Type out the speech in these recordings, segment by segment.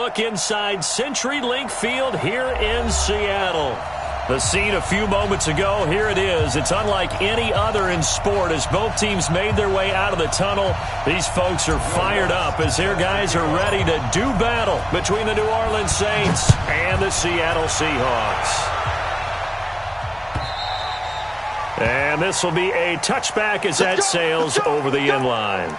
look inside CenturyLink Field here in Seattle. The scene a few moments ago, here it is. It's unlike any other in sport as both teams made their way out of the tunnel. These folks are fired up as their guys are ready to do battle between the New Orleans Saints and the Seattle Seahawks. And this will be a touchback as that sails over the end line.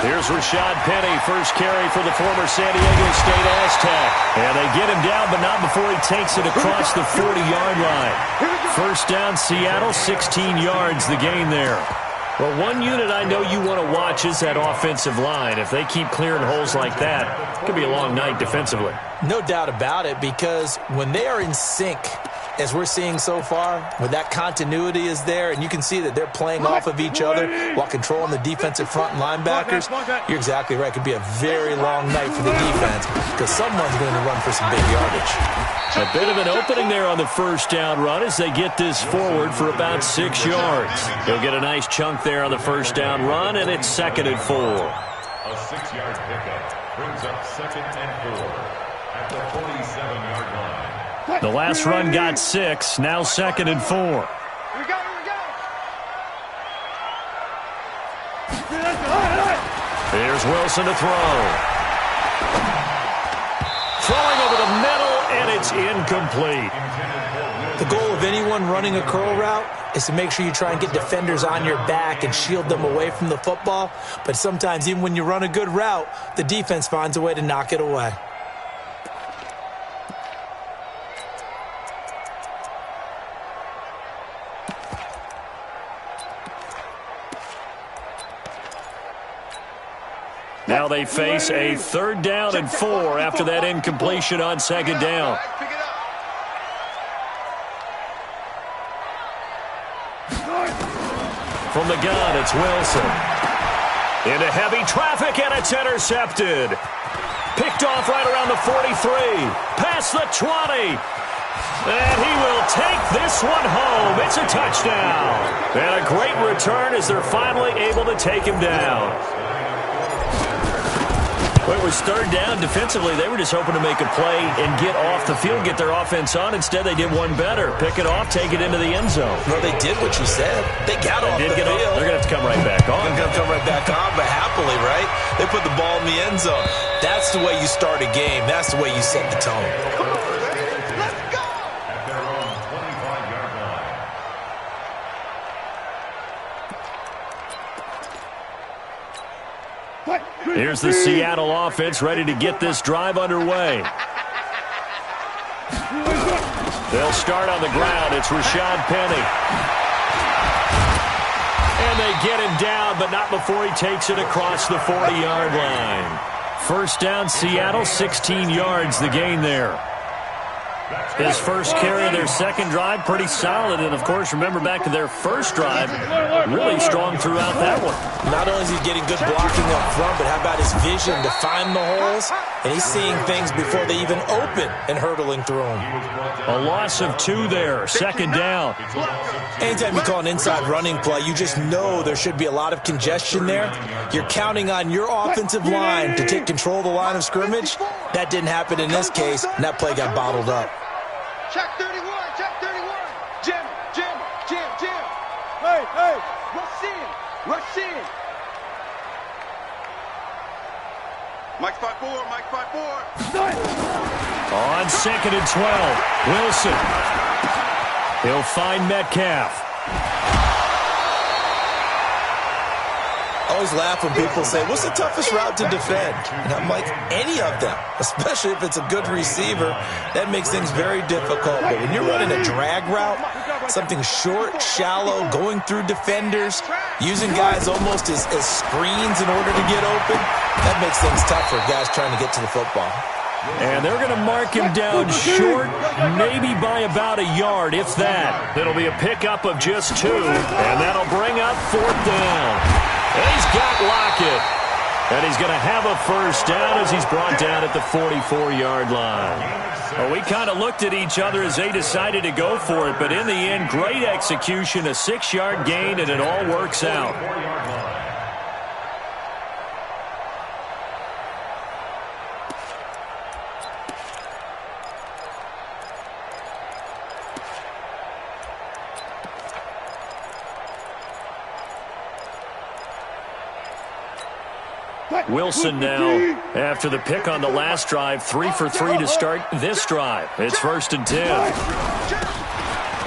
Here's Rashad Penny, first carry for the former San Diego State Aztec. And they get him down, but not before he takes it across the 40-yard line. First down, Seattle, 16 yards, the gain there. Well, one unit I know you want to watch is that offensive line. If they keep clearing holes like that, it could be a long night defensively. No doubt about it, because when they are in sync, as we're seeing so far, when that continuity is there, and you can see that they're playing off of each other while controlling the defensive front and linebackers, you're exactly right. It could be a very long night for the defense because someone's going to run for some big yardage. A bit of an opening there on the first down run as they get this forward for about 6 yards. He'll get a nice chunk there on the first down run, and it's 2nd and 4. A 6-yard pickup brings up 2nd and 4 at the 47-yard line. The last run got 6, now 2nd and 4. Here we go. Here's Wilson to throw. Throwing over the middle, and it's incomplete. The goal of anyone running a curl route is to make sure you try and get defenders on your back and shield them away from the football. But sometimes even when you run a good route, the defense finds a way to knock it away. Now they face a 3rd down and 4 after that incompletion on 2nd down. From the gun, it's Wilson. Into heavy traffic, and it's intercepted. Picked off right around the 43. Past the 20. And he will take this one home. It's a touchdown. And a great return as they're finally able to take him down. Well, it was 3rd down. Defensively, they were just hoping to make a play and get off the field, get their offense on. Instead, they did one better. Pick it off, take it into the end zone. Well, they did what you said. They got off the field. They're going to have to come right back on. They're going to come right back on, but happily, right? They put the ball in the end zone. That's the way you start a game. That's the way you set the tone. Let's go! At their own 25-yard line. Here's the Seattle offense ready to get this drive underway. They'll start on the ground. It's Rashad Penny. And they get him down, but not before he takes it across the 40-yard line. First down, Seattle, 16 yards, the gain there. His first carry of their second drive, pretty solid. And, of course, remember back to their first drive, really strong throughout that one. Not only is he getting good blocking up front, but how about his vision to find the holes? And he's seeing things before they even open and hurtling through them. A loss of 2 there, 2nd down. Anytime you call an inside running play, you just know there should be a lot of congestion there. You're counting on your offensive line to take control of the line of scrimmage. That didn't happen in this case, and that play got bottled up. Check 31, check 31. Jim. Hey, rush in. Mike 5-4. On 2nd and 12, Wilson. He'll find Metcalf. I always laugh when people say, what's the toughest route to defend? And I'm like, any of them, especially if it's a good receiver. That makes things very difficult. But when you're running a drag route, something short, shallow, going through defenders, using guys almost as screens in order to get open, that makes things tough for guys trying to get to the football. And they're going to mark him down short, maybe by about a yard, if that. It'll be a pickup of just 2, and that'll bring up 4th down. And he's got Lockett. And he's going to have a first down as he's brought down at the 44-yard line. Well, we kind of looked at each other as they decided to go for it, but in the end, great execution, a 6-yard gain, and it all works out. Wilson now, after the pick on the last drive, 3 for 3 to start this drive. It's 1st and 10.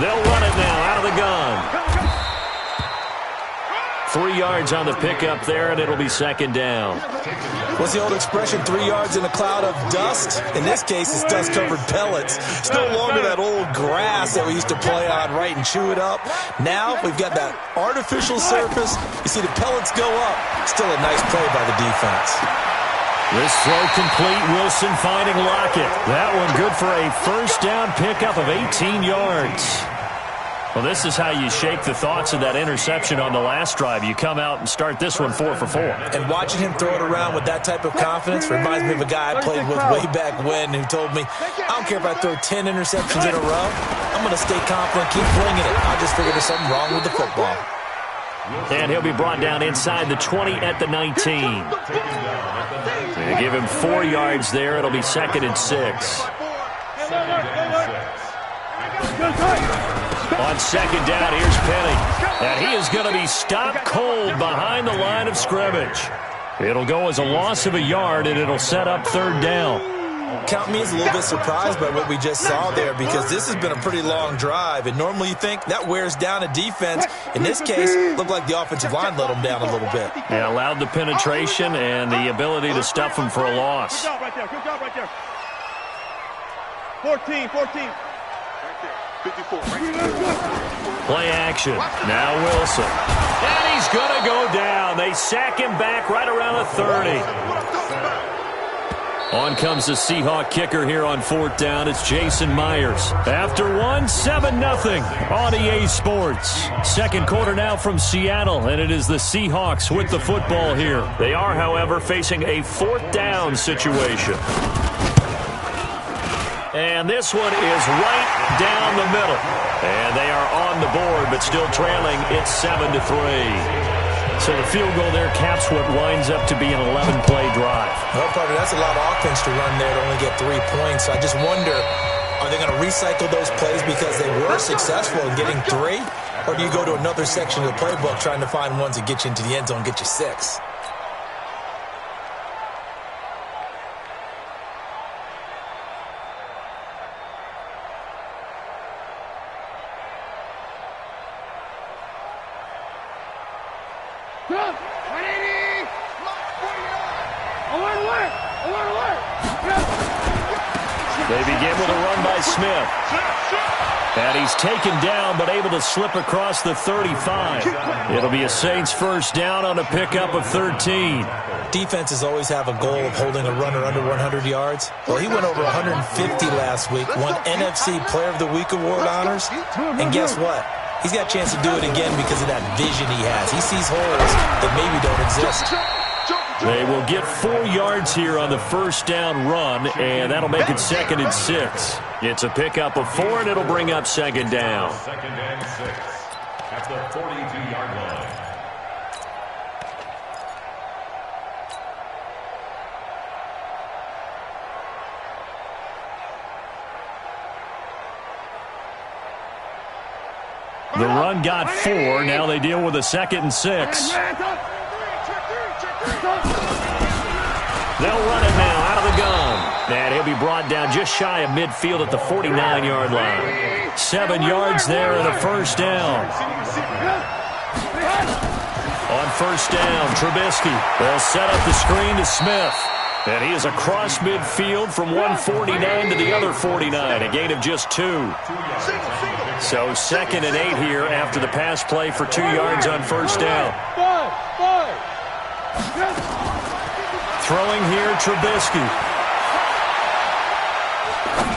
They'll run it now out of the gun. 3 yards on the pickup there, and it'll be 2nd down. What's the old expression, 3 yards in a cloud of dust? In this case, it's dust-covered pellets. It's no longer that old grass that we used to play on, right, and chew it up. Now we've got that artificial surface. You see the pellets go up. Still a nice play by the defense. This throw complete. Wilson finding Lockett. That one good for a first down pickup of 18 yards. Well, this is how you shake the thoughts of that interception on the last drive. You come out and start this one 4 for 4. And watching him throw it around with that type of confidence reminds me of a guy I played with way back when who told me, I don't care if I throw 10 interceptions in a row. I'm going to stay confident, keep flinging it. I just figured there's something wrong with the football. And he'll be brought down inside the 20 at the 19. They give him 4 yards there. It'll be 2nd and 6. On 2nd down, here's Penny. And he is going to be stopped cold behind the line of scrimmage. It'll go as a loss of a yard, and it'll set up 3rd down. Count me as a little bit surprised by what we just saw there, because this has been a pretty long drive, and normally you think that wears down a defense. In this case, it looked like the offensive line let them down a little bit. Yeah, allowed the penetration and the ability to stuff them for a loss. Good job right there. Good job right there. 14. 54. Play action. Now Wilson. And he's going to go down. They sack him back right around the 30. On comes the Seahawk kicker here on 4th down. It's Jason Myers. After 7-0 on EA Sports. 2nd quarter now from Seattle, and it is the Seahawks with the football here. They are, however, facing a 4th down situation. And this one is right down the middle. And they are on the board, but still trailing. It's 7-3. So the field goal there caps what winds up to be an 11-play drive. Well, partner, that's a lot of offense to run there to only get 3 points. So I just wonder, are they going to recycle those plays because they were successful in getting 3? Or do you go to another section of the playbook trying to find ones that get you into the end zone, get you 6? They begin with a run by Smith. And he's taken down, but able to slip across the 35. It'll be a Saints first down on a pickup of 13. Defenses always have a goal of holding a runner under 100 yards. Well, he went over 150 last week, won NFC Player of the Week award honors. And guess what? He's got a chance to do it again because of that vision he has. He sees holes that maybe don't exist. They will get 4 yards here on the first down run, and that'll make it 2nd and 6. It's a pickup of 4, and it'll bring up 2nd down. 2nd and 6 at the 42-yard line. The run got 4. Now they deal with a 2nd and 6. They'll run it now out of the gun. And he'll be brought down just shy of midfield at the 49-yard line. 7 yards there and a first down. On first down, Trubisky. They'll set up the screen to Smith. And he is across midfield from 149 to the other 49. A gain of just 2. So 2nd and 8 here after the pass play for 2 yards on first down. Throwing here, Trubisky.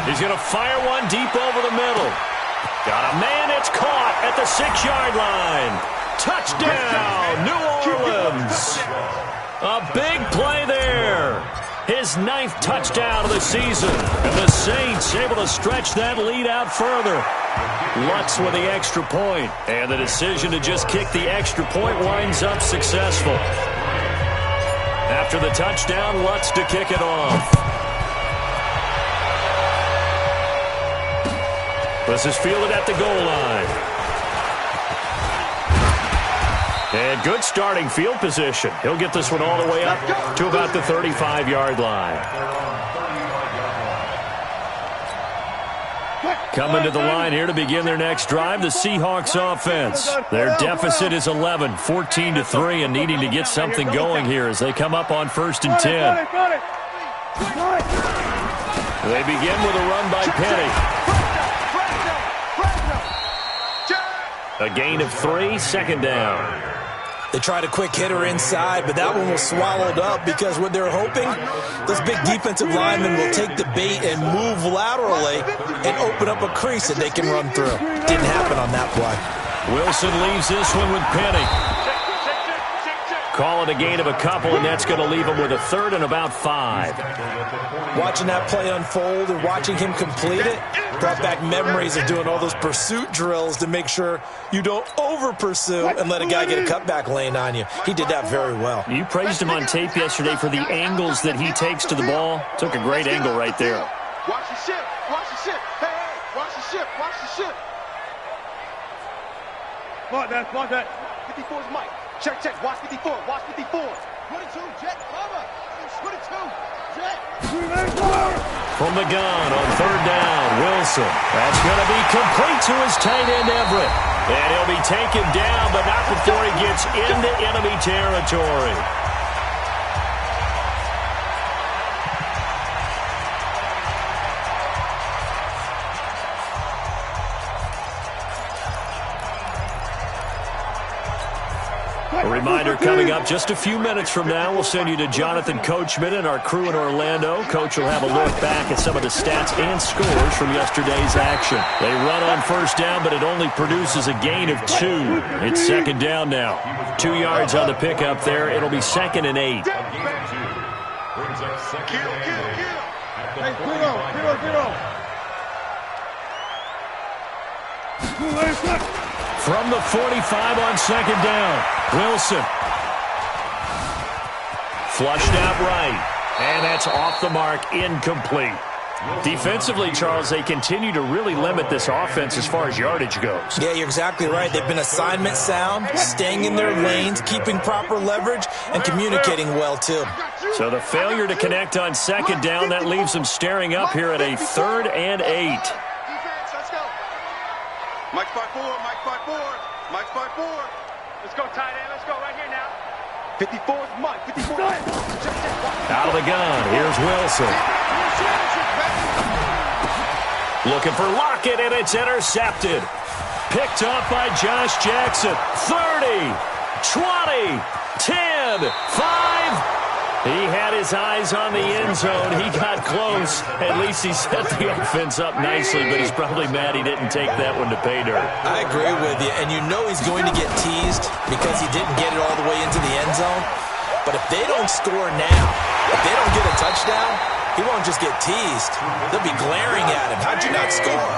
He's going to fire one deep over the middle. Got a man, it's caught at the 6-yard line. Touchdown, New Orleans. A big play there. His 9th touchdown of the season. And the Saints able to stretch that lead out further. Lutz with the extra point. And the decision to just kick the extra point winds up successful. After the touchdown, Lutz to kick it off. This is fielded at the goal line. And good starting field position. He'll get this one all the way up to about the 35-yard line. Coming to the line here to begin their next drive, the Seahawks offense. Their deficit is 11, 14-3, and needing to get something going here as they come up on 1st and 10. They begin with a run by Penny. A gain of 3, 2nd down. They tried a quick hitter inside, but that one was swallowed up because what they're hoping, those big defensive linemen will take the bait and move laterally and open up a crease that they can run through. Didn't happen on that play. Wilson leaves this one with Penny. Call it a gain of a couple, and that's going to leave him with a 3rd and about 5. Watching that play unfold and watching him complete it brought back memories of doing all those pursuit drills to make sure you don't over-pursue and let a guy get a cutback lane on you. He did that very well. You praised him on tape yesterday for the angles that he takes to the ball. Took a great angle right there. Watch the ship. Watch the ship. Hey, watch the ship. Watch the ship. Come on, that. 54 is Mike. Check. Watch 54. Watch 54. 22, Jet, cover. 22, Jet. From the gun on 3rd down, Wilson. That's going to be complete to his tight end, Everett. And he'll be taken down, but not before he gets into enemy territory. A reminder coming up just a few minutes from now, we'll send you to Jonathan Coachman and our crew in Orlando. Coach will have a look back at some of the stats and scores from yesterday's action. They run on 1st down, but it only produces a gain of 2. It's 2nd down now. 2 yards on the pickup there. It'll be 2nd and 8. From the 45 on 2nd down, Wilson. Flushed out right, and that's off the mark, incomplete. Defensively, Charles, they continue to really limit this offense as far as yardage goes. Yeah, you're exactly right. They've been assignment sound, staying in their lanes, keeping proper leverage, and communicating well, too. So the failure to connect on 2nd down, that leaves them staring up here at a 3rd and 8. Mike 5-4, Mike 5-4, Mike 5-4. Let's go, tight end. Let's go right here now. 54 is Mike. 54. Out of the gun. Here's Wilson. Looking for Lockett, and it's intercepted. Picked up by Josh Jackson. 30, 20, 10, 5. He had his eyes on the end zone. He got close. At least he set the offense up nicely, but he's probably mad he didn't take that one to pay dirt. I agree with you, and you know he's going to get teased because he didn't get it all the way into the end zone. But if they don't score now, if they don't get a touchdown, he won't just get teased. They'll be glaring at him. How'd you not score?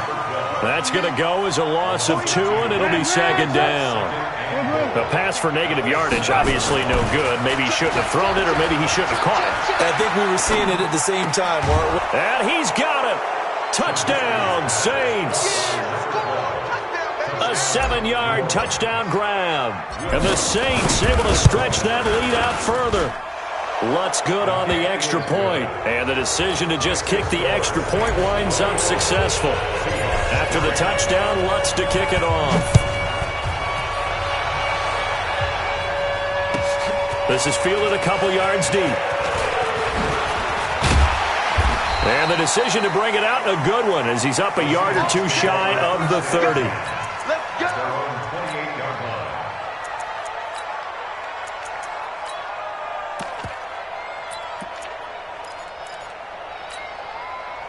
That's going to go as a loss of 2, and it'll be 2nd down. The pass for negative yardage, obviously no good. Maybe he shouldn't have thrown it, or maybe he shouldn't have caught it. I think we were seeing it at the same time, weren't we? And he's got it. Touchdown, Saints. A 7-yard touchdown grab. And the Saints able to stretch that lead out further. Lutz good on the extra point. And the decision to just kick the extra point winds up successful. After the touchdown, Lutz to kick it off. This is fielded a couple yards deep. And the decision to bring it out, a good one, as he's up a yard or 2 shy of the 30. Let's go.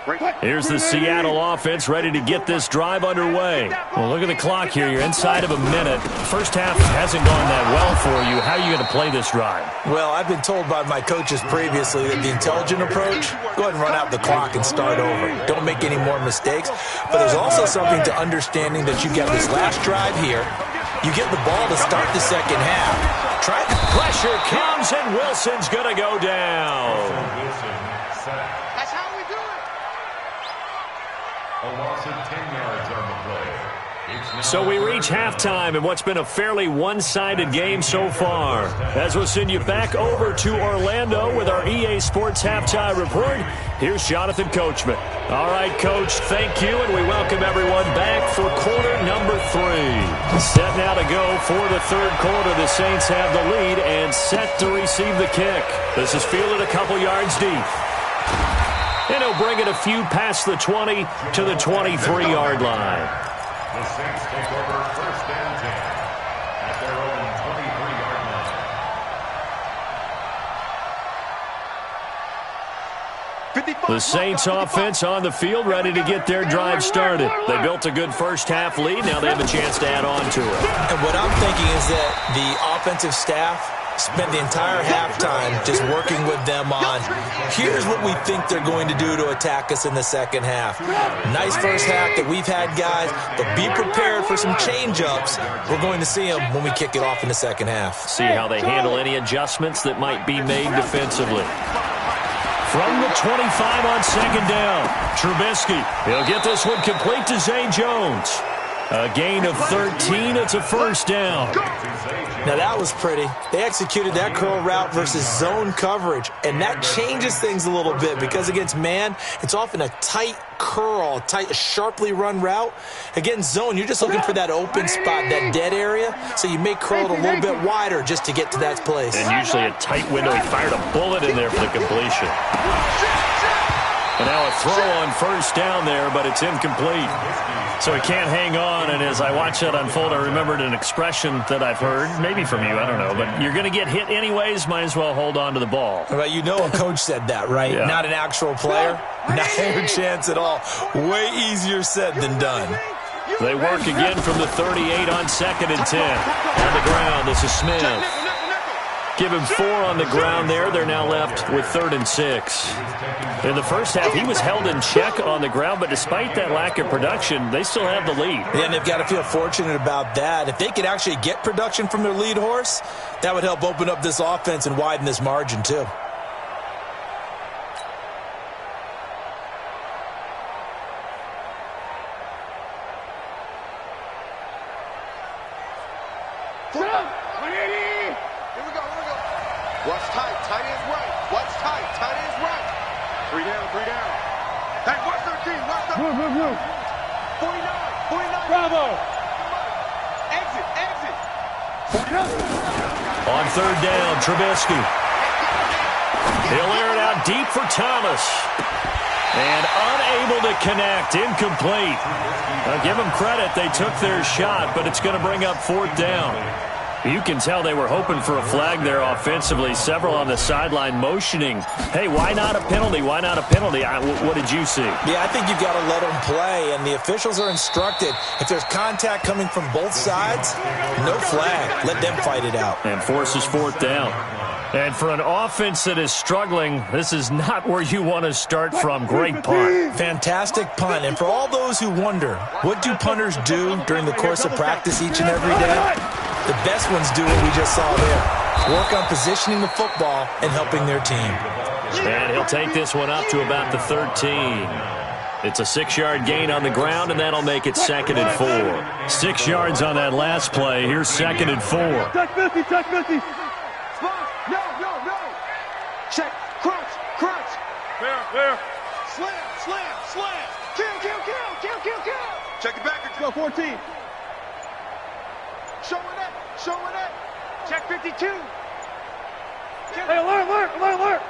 Here's the Seattle offense ready to get this drive underway. Well, look at the clock here. You're inside of a minute. First half hasn't gone that well for you. How are you going to play this drive? Well, I've been told by my coaches previously that the intelligent approach, go ahead and run out the clock and start over. Don't make any more mistakes. But there's also something to understanding that you get this last drive here. You get the ball to start the second half. Pressure comes, and Wilson's going to go down. That's how we do it. A loss of 10 yards on the play. So we reach halftime in what's been a fairly one-sided game so far. As we'll send you back over to Orlando with our EA Sports Halftime Report, here's Jonathan Coachman. All right, Coach, thank you, and we welcome everyone back for quarter number 3. Set now to go for the third quarter. The Saints have the lead and set to receive the kick. This is fielded a couple yards deep. And he'll bring it a few past the 20 to the 23-yard line. The Saints take over first and 10 at their own 23-yard line. The Saints offense on the field ready to get their drive started. They built a good first half lead. Now they have a chance to add on to it. And what I'm thinking is that the offensive staff spent the entire halftime just working with them on, here's what we think they're going to do to attack us in the second half. Nice first half that we've had, guys, but be prepared for some change-ups. We're going to see them when we kick it off in the second half. See how they handle any adjustments that might be made defensively. From the 25 on second down, Trubisky. He'll get this one complete to Zay Jones. A gain of 13. It's a first down. Now, that was pretty. They executed that curl route versus zone coverage, and that changes things a little bit because against man, it's often a tight curl, tight, sharply run route. Against zone, you're just looking for that open spot, that dead area, so you may curl it a little bit wider just to get to that place. And usually a tight window. He fired a bullet in there for the completion. And now a throw on first down there, but it's incomplete. So he can't hang on, and as I watch that unfold, I remembered an expression that I've heard, maybe from you, I don't know, but you're going to get hit anyways, might as well hold on to the ball. Well, you know a coach said that, right? Yeah. Not an actual player. Not a chance at all. Way easier said than done. They work again from the 38 on second and 10. On the ground, this is Smith. Give him 4 on the ground there. They're now left with 3rd and 6. In the first half, he was held in check on the ground, but despite that lack of production, they still have the lead. Yeah, and they've got to feel fortunate about that. If they could actually get production from their lead horse, that would help open up this offense and widen this margin too. Watch tight, tight ends right. Watch tight, tight ends right. 3 down, 3 down. Hey, watch 13, watch 13. Move. 49. Bravo. Exit. 49. On third down, Trubisky. He'll air it out deep for Thomas. And unable to connect, incomplete. Now give them credit, they took their shot, but it's going to bring up 4th down. You can tell they were hoping for a flag there offensively. Several on the sideline motioning, hey, why not a penalty? Why not a penalty? What did you see? Yeah, I think you've got to let them play, and the officials are instructed. If there's contact coming from both sides, no flag. Let them fight it out. And forces 4th down. And for an offense that is struggling, this is not where you want to start from. Great punt. Fantastic punt. And for all those who wonder, what do punters do during the course of practice each and every day? The best ones do what we just saw there. Work on positioning the football and helping their team. And he'll take this one up to about the 13. It's a 6-yard gain on the ground, and that'll make it 2nd and 4. 6 yards on that last play. Here's 2nd and 4. Touch 50. No. Check, crunch. Clear. Slam. Kill. Check the back. Go 14. Showing that. Check 52. Hey, alert.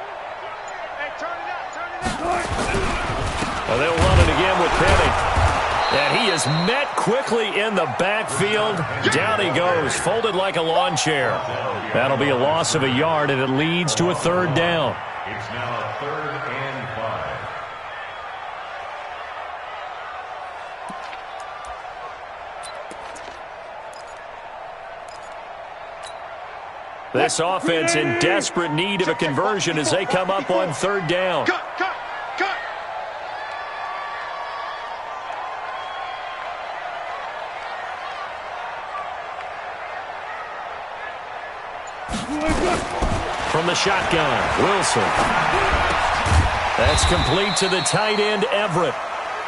Hey, turn it out. Well, they'll run it again with Penny. And he is met quickly in the backfield. Down he goes, folded like a lawn chair. That'll be a loss of a yard, and it leads to a 3rd down. It's now 3rd and 5. This offense in desperate need of a conversion as they come up on third down. Cut. From the shotgun, Wilson. That's complete to the tight end, Everett.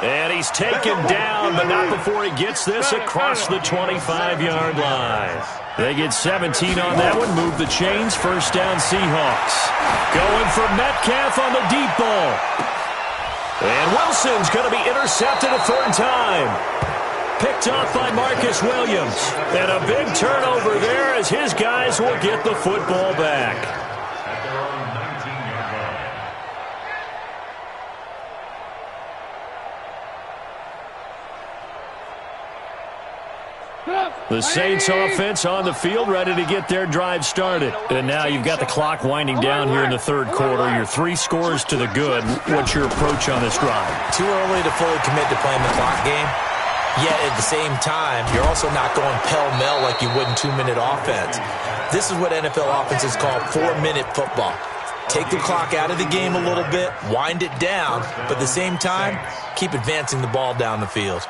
And he's taken down, but not before he gets this across the 25-yard line. They get 17 on that one, move the chains, first down Seahawks. Going for Metcalf on the deep ball. And Wilson's going to be intercepted a third time. Picked off by Marcus Williams. And a big turnover there as his guys will get the football back. At their own 19-yard line. The Saints offense on the field, ready to get their drive started. And now you've got the clock winding down here in the third quarter. Your 3 scores to the good. What's your approach on this drive? Too early to fully commit to playing the clock game. Yet at the same time, you're also not going pell-mell like you would in 2-minute offense. This is what NFL offenses call 4-minute football. Take the clock out of the game a little bit, wind it down, but at the same time, keep advancing the ball down the field.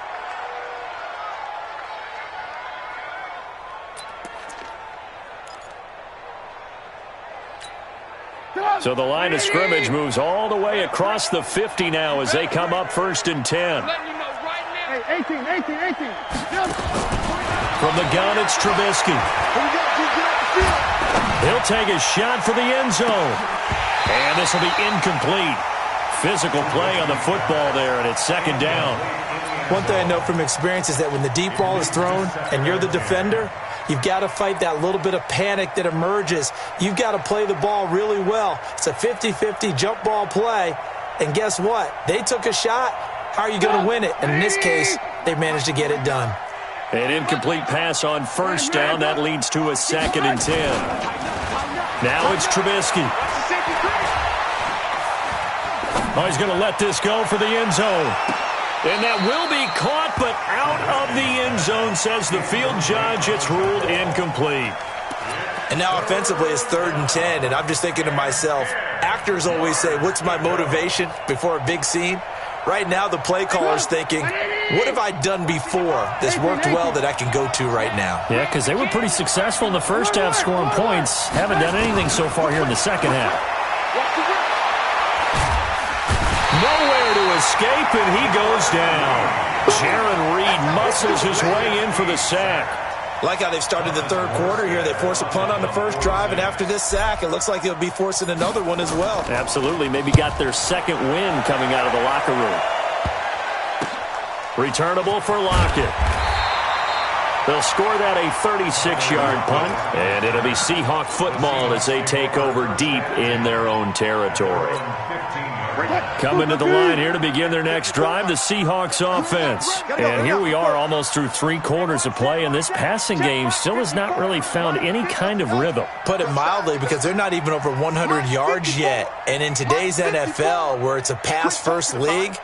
So the line of scrimmage moves all the way across the 50 now as they come up first and 10. Hey, 18. From the gun, it's Trubisky. He'll take a shot for the end zone. And this will be incomplete. Physical play on the football there, and it's second down. One thing I know from experience is that when the deep ball is thrown and you're the defender, you've got to fight that little bit of panic that emerges. You've got to play the ball really well. It's a 50-50 jump ball play. And guess what? They took a shot. How are you going to win it? And in this case, they managed to get it done. An incomplete pass on first down. That leads to a second and 10. Now it's Trubisky. Oh, he's going to let this go for the end zone. And that will be caught, but out of the end zone, says the field judge. It's ruled incomplete. And now offensively it's third and 10, and I'm just thinking to myself, actors always say, what's my motivation before a big scene? Right now the play caller's thinking, what have I done before that's worked well that I can go to right now? Yeah, because they were pretty successful in the first half scoring points. Haven't done anything so far here in the second half. Nowhere to escape, and he goes down. Jaron Reed muscles his way in for the sack. Like how they've started the third quarter here. They force a punt on the first drive, and after this sack, it looks like they'll be forcing another one as well. Absolutely. Maybe got their second win coming out of the locker room. Returnable for Lockett. They'll score that a 36-yard punt, and it'll be Seahawk football as they take over deep in their own territory. Coming to the line here to begin their next drive, the Seahawks offense. And here we are almost through 3 quarters of play, and this passing game still has not really found any kind of rhythm. Put it mildly, because they're not even over 100 yards yet. And in today's NFL, where it's a pass-first league,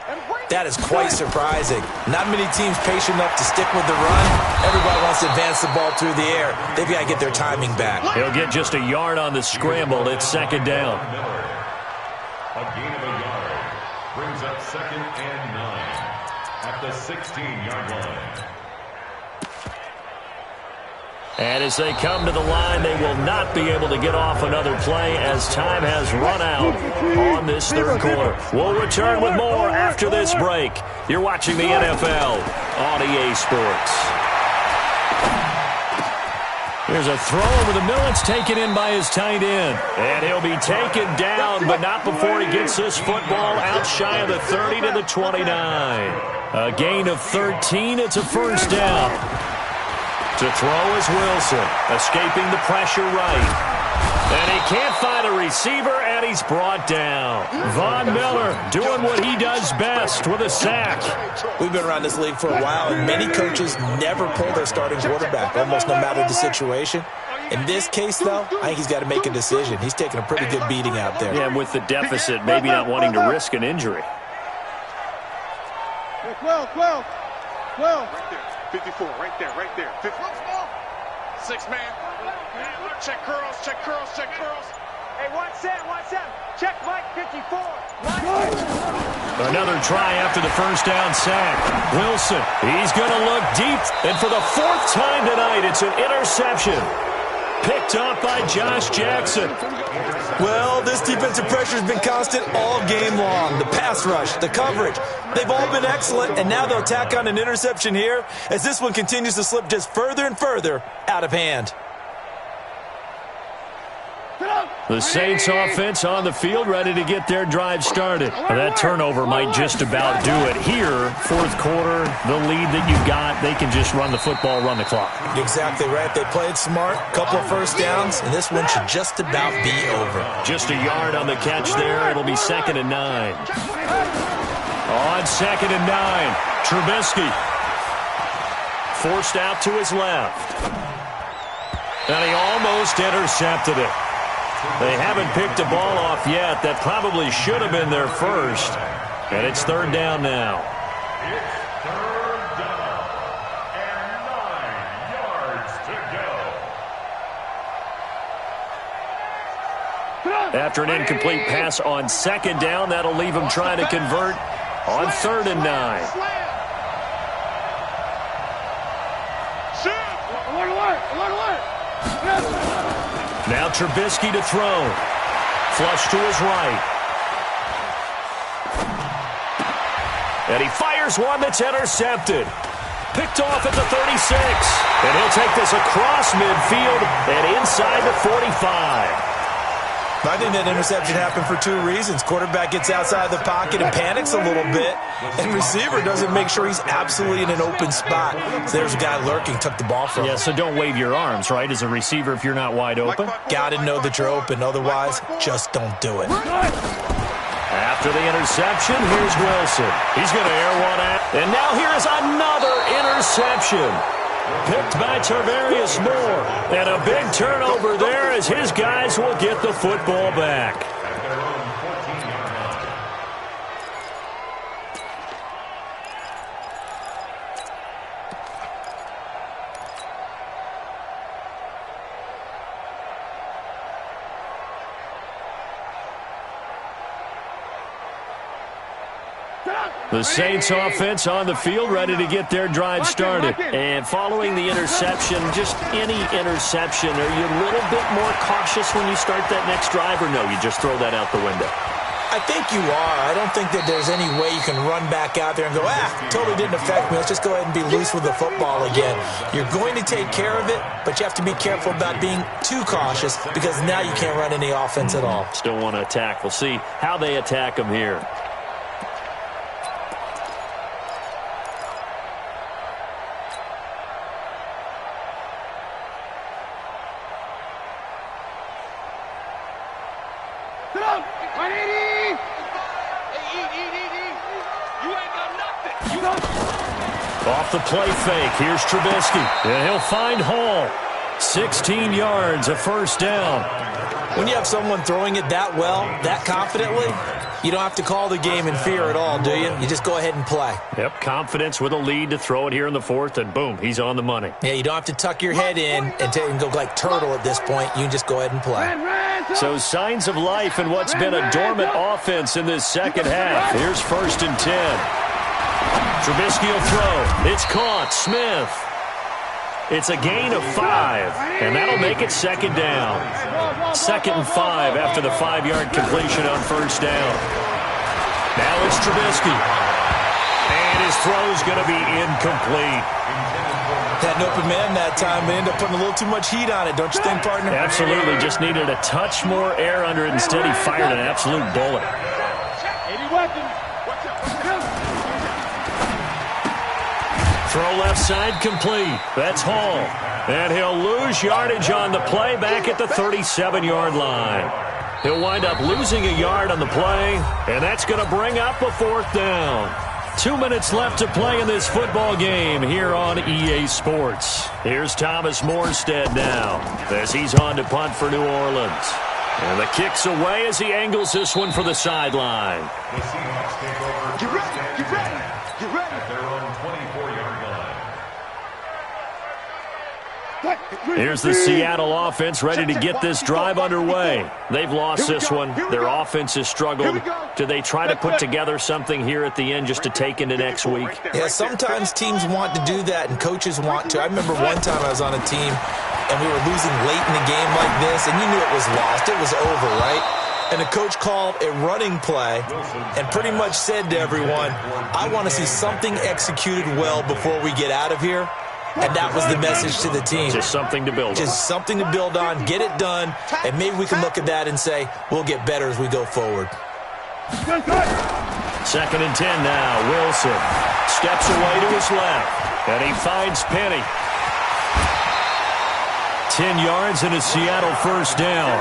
that is quite surprising. Not many teams patient enough to stick with the run. Everybody wants to advance the ball through the air. They've got to get their timing back. He'll get just a yard on the scramble. It's second down. A gain of a yard brings up second and 9 at the 16-yard line. And as they come to the line, they will not be able to get off another play as time has run out on this third quarter. We'll return with more after this break. You're watching the NFL on EA Sports. There's a throw over the middle. It's taken in by his tight end. And he'll be taken down, but not before he gets this football out shy of the 30 to the 29. A gain of 13. It's a first down. To throw is Wilson, escaping the pressure right. And he can't find a receiver, and he's brought down. Von Miller doing what he does best with a sack. We've been around this league for a while, and many coaches never pull their starting quarterback, almost no matter the situation. In this case, though, I think he's got to make a decision. He's taking a pretty good beating out there. Yeah, and with the deficit, maybe not wanting to risk an injury. 12. Right there. 54, right there. 6 man. Check curls, check curls, check curls. Hey, watch Sam. Check Mike 54. Another try after the first down sack. Wilson, he's going to look deep. And for the fourth time tonight, it's an interception. Picked up by Josh Jackson. Well, this defensive pressure has been constant all game long. The pass rush, the coverage, they've all been excellent, and now they'll tack on an interception here as this one continues to slip just further and further out of hand. The Saints offense on the field, ready to get their drive started. That turnover might just about do it. Here, fourth quarter, the lead that you got, they can just run the football, run the clock. Exactly right. They played smart, couple of first downs, and this one should just about be over. Just a yard on the catch there. It'll be 2nd and 9. On 2nd and 9, Trubisky forced out to his left. And he almost intercepted it. They haven't picked a ball off yet. That probably should have been their first. And it's 3rd down now. It's 3rd down and 9 yards to go. After an incomplete pass on 2nd down, that'll leave him trying to convert on 3rd and 9. Now Trubisky to throw. Flush to his right. And he fires one that's intercepted. Picked off at the 36. And he'll take this across midfield and inside the 45. I think that interception happened for 2 reasons. Quarterback gets outside the pocket and panics a little bit, and receiver doesn't make sure he's absolutely in an open spot. So there's a guy lurking, took the ball from him. Yeah, so don't wave your arms, right, as a receiver if you're not wide open? Got to know that you're open. Otherwise, just don't do it. After the interception, here's Wilson. He's going to air one out. And now here's another interception. Picked by Tarvarius Moore. And a big turnover there as his guys will get the football back. The Saints offense on the field, ready to get their drive started. And following the interception, just any interception, are you a little bit more cautious when you start that next drive, or no, you just throw that out the window? I think you are. I don't think that there's any way you can run back out there and go, totally didn't affect me. Let's just go ahead and be loose with the football again. You're going to take care of it, but you have to be careful about being too cautious because now you can't run any offense at all. Still want to attack. We'll see how they attack them here. Off the play fake, here's Trubisky, and he'll find Hall. 16 yards, a first down. When you have someone throwing it that well, that confidently, you don't have to call the game in fear at all, do you? You just go ahead and play. Yep, confidence with a lead to throw it here in the 4th, and boom, he's on the money. Yeah, you don't have to tuck your head in and go like turtle at this point. You can just go ahead and play. So signs of life in what's been a dormant offense in this second half. Here's 1st and 10. Trubisky will throw. It's caught. Smith. It's a gain of 5, and that'll make it 2nd down. 2nd and 5 after the 5-yard completion on 1st down. Now it's Trubisky. And his throw's going to be incomplete. Had an open man that time, but ended up putting a little too much heat on it, don't you think, partner? Absolutely. Just needed a touch more air under it. Instead, he fired an absolute bullet. Throw left side complete. That's Hall. And he'll lose yardage on the play back at the 37-yard line. He'll wind up losing a yard on the play, and that's going to bring up a 4th down. 2 minutes left to play in this football game here on EA Sports. Here's Thomas Morstead now as he's on to punt for New Orleans. And the kick's away as he angles this one for the sideline. The Seahawks take over. Get ready, get ready, get ready. At their own 24-yard line. Here's the Seattle offense ready to get this drive underway. They've lost this one. Their offense has struggled. Do they try to put together something here at the end just to take into next week? Yeah, sometimes teams want to do that and coaches want to. I remember one time I was on a team and we were losing late in the game like this, and you knew it was lost. It was over, right? And the coach called a running play and pretty much said to everyone, I want to see something executed well before we get out of here. And that was the message to the team. Just something to build on. Just something to build on, get it done, and maybe we can look at that and say, we'll get better as we go forward. 2nd and 10 now. Wilson steps away to his left, and he finds Penny. 10 yards and a Seattle first down.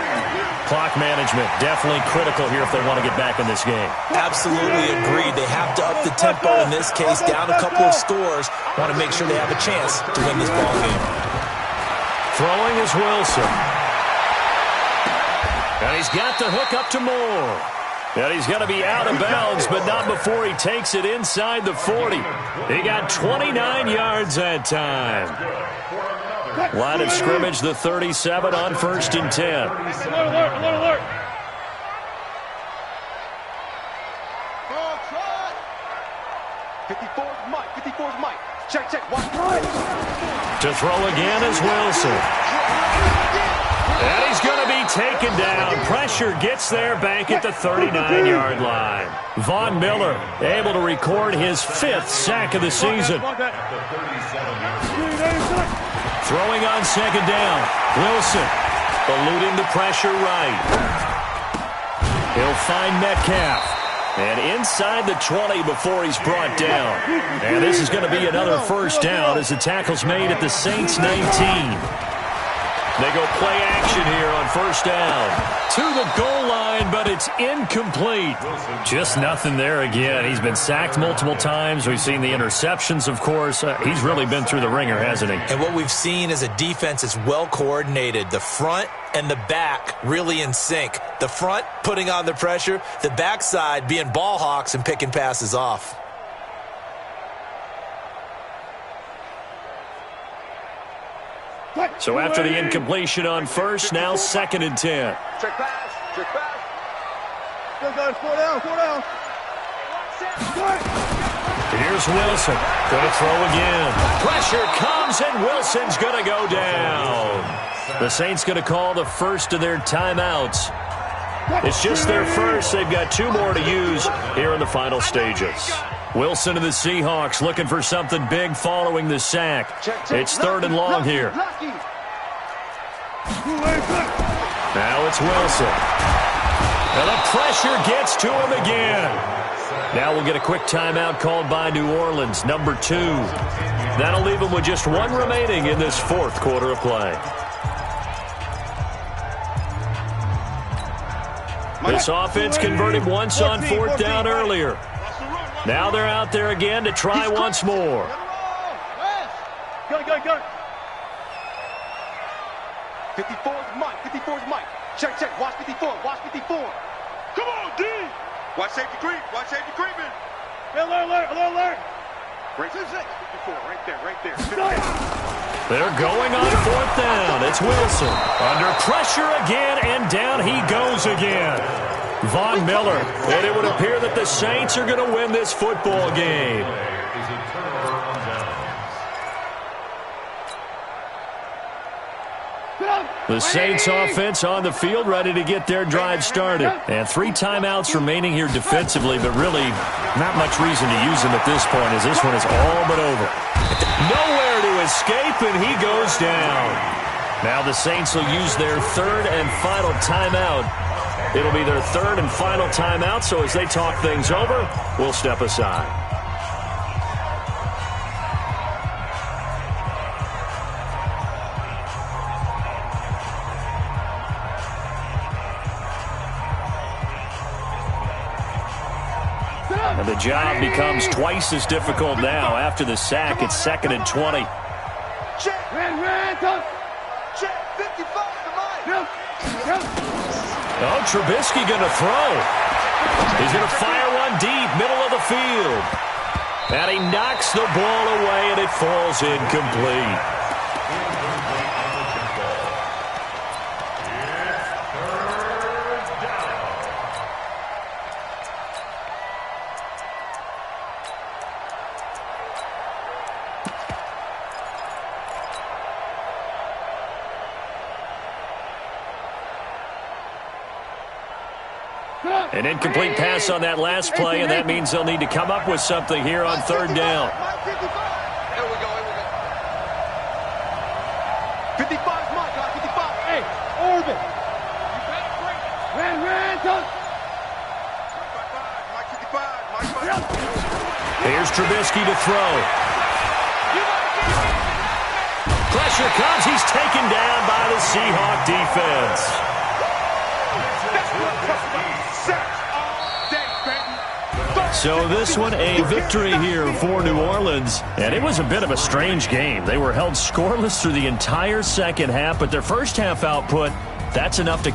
Clock management definitely critical here if they want to get back in this game. Absolutely agreed. They have to up the tempo in this case, down a couple of scores. Want to make sure they have a chance to win this ball game. Throwing is Wilson. And he's got the hook up to Moore. And he's going to be out of bounds, but not before he takes it inside the 40. He got 29 yards that time. Line of scrimmage, the 37 on 1st and 10. Alert. 54's Mike. Check. Watch. To throw again is Wilson. And he's going to be taken down. Pressure gets there back at the 39-yard line. Von Miller able to record his 5th sack of the season. Throwing on 2nd down. Wilson eluding the pressure right. He'll find Metcalf. And inside the 20 before he's brought down. And this is going to be another first down as the tackle's made at the Saints 19. They go play action here on 1st down. To the goal line, but it's incomplete. Just nothing there again. He's been sacked multiple times. We've seen the interceptions, of course. He's really been through the ringer, hasn't he? And what we've seen is a defense is well coordinated. The front and the back really in sync. The front putting on the pressure, the backside being ball hawks and picking passes off. So after the incompletion on 1st, now 2nd and 10. Check pass. Go, guys. 4 down. Here's Wilson. Going to throw again. Pressure comes, and Wilson's going to go down. The Saints going to call the first of their timeouts. It's just their first. They've got 2 more to use here in the final stages. Wilson and the Seahawks looking for something big following the sack. It's 3rd and long here. Now it's Wilson. And the pressure gets to him again. Now we'll get a quick timeout called by New Orleans, number 2. That'll leave them with just 1 remaining in this 4th quarter of play. This offense converted once on 4th down earlier. Now they're out there again to try once more. Go. 54's Mike. Check. Watch 54. Come on, D. Watch safety creeping. Alert. Right 54, right there. They're going on 4th down. It's Wilson. Under pressure again, and down he goes again. Von Miller. And it would appear that the Saints are going to win this football game. The Saints offense on the field ready to get their drive started. And 3 timeouts remaining here defensively, but really not much reason to use them at this point as this one is all but over. Nowhere to escape, and he goes down. Now the Saints will use their 3rd and final timeout. It'll be their 3rd and final timeout, so as they talk things over, we'll step aside. And the job becomes twice as difficult now. After the sack, it's 2nd and 20. Check. 55 to Mike. Oh, Trubisky going to throw. He's going to fire one deep, middle of the field. And he knocks the ball away, and it falls incomplete. An incomplete pass on that last play, and that means they'll need to come up with something here on third down. Here we go. 55 is Mike, 55. Hey, Orban. You better bring it. Ran, touch. Mike 55. Here's Trubisky to throw. Pressure comes. He's taken down by the Seahawk defense. So this one, a victory here for New Orleans. And it was a bit of a strange game. They were held scoreless through the entire second half, but their first half output, that's enough to